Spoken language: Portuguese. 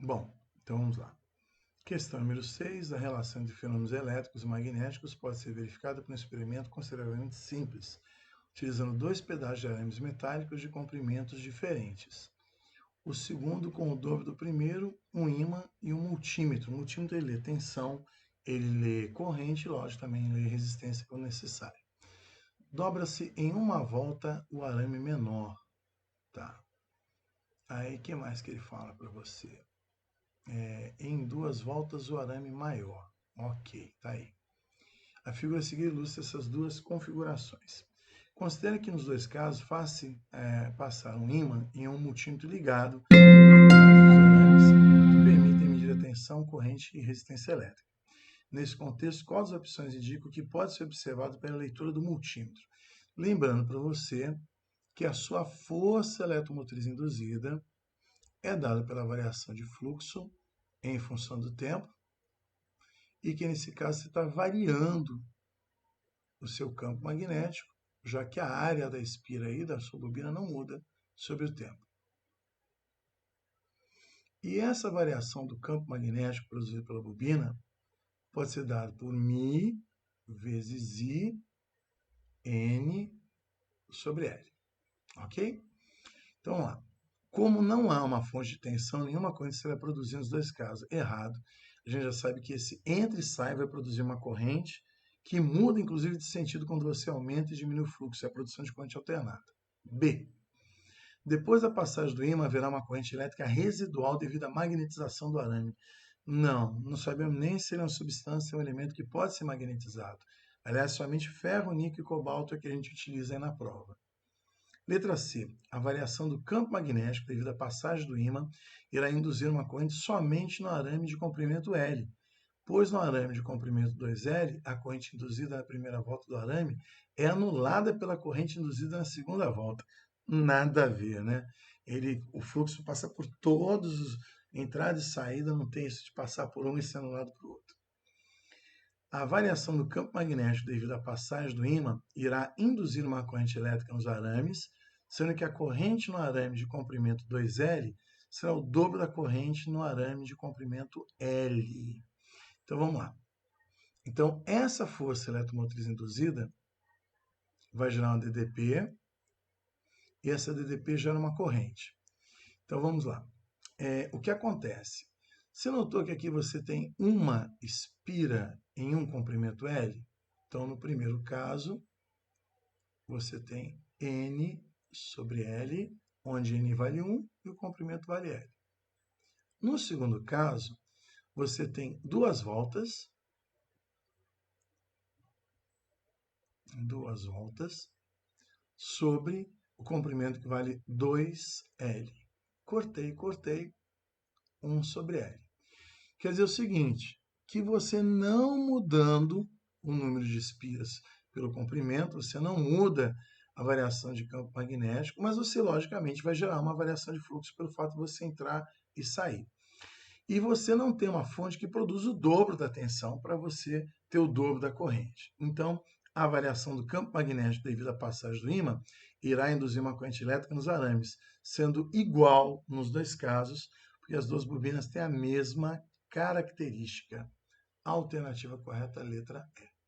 Bom, então vamos lá. Questão número 6. A relação entre fenômenos elétricos e magnéticos pode ser verificada por um experimento consideravelmente simples, utilizando dois pedaços de arames metálicos de comprimentos diferentes. O segundo com o dobro do primeiro, um ímã e um multímetro. O multímetro ele lê tensão, ele lê corrente e, lógico, também lê resistência quando necessário. Dobra-se em uma volta o arame menor, tá? Aí, o que mais que ele fala para você? Em duas voltas o arame maior. Ok, tá aí. A figura a seguir ilustra essas duas configurações. Considere que nos dois casos faça passar um ímã em um multímetro ligado que permitem medir a tensão, corrente e resistência elétrica. Nesse contexto, quais as opções indicam o que pode ser observado pela leitura do multímetro? Lembrando para você que a sua força eletromotriz induzida é dada pela variação de fluxo em função do tempo e que, nesse caso, você está variando o seu campo magnético, já que a área da espira aí da sua bobina não muda sobre o tempo. E essa variação do campo magnético produzido pela bobina pode ser dada por μ vezes I N sobre L. Ok? Então, vamos lá. Como não há uma fonte de tensão, nenhuma corrente será produzida nos dois casos. Errado. A gente já sabe que esse entra e sai vai produzir uma corrente que muda, inclusive, de sentido quando você aumenta e diminui o fluxo. É a produção de corrente alternada. B. Depois da passagem do ímã, haverá uma corrente elétrica residual devido à magnetização do arame. Não sabemos nem se ele é uma substância ou um elemento que pode ser magnetizado. Aliás, somente ferro, níquel e cobalto é que a gente utiliza aí na prova. Letra C. A variação do campo magnético devido à passagem do ímã irá induzir uma corrente somente no arame de comprimento L, pois no arame de comprimento 2L, a corrente induzida na primeira volta do arame é anulada pela corrente induzida na segunda volta. Nada a ver, né? O fluxo passa por todos os entrada e saída, não tem isso de passar por um e ser anulado por outro. A variação do campo magnético devido à passagem do ímã irá induzir uma corrente elétrica nos arames, sendo que a corrente no arame de comprimento 2L será o dobro da corrente no arame de comprimento L. Então vamos lá. Então essa força eletromotriz induzida vai gerar uma DDP e essa DDP gera uma corrente. Então vamos lá. O que acontece? Você notou que aqui você tem uma espira em um comprimento L? Então, no primeiro caso, você tem N sobre L, onde N vale 1 e o comprimento vale L. No segundo caso, você tem duas voltas sobre o comprimento que vale 2L. Cortei, 1 sobre L. Quer dizer o seguinte, que você não mudando o número de espiras pelo comprimento, você não muda a variação de campo magnético, mas você, logicamente, vai gerar uma variação de fluxo pelo fato de você entrar e sair. E você não tem uma fonte que produz o dobro da tensão para você ter o dobro da corrente. Então, a variação do campo magnético devido à passagem do ímã irá induzir uma corrente elétrica nos arames, sendo igual nos dois casos, porque as duas bobinas têm a mesma característica. A alternativa correta é a letra E.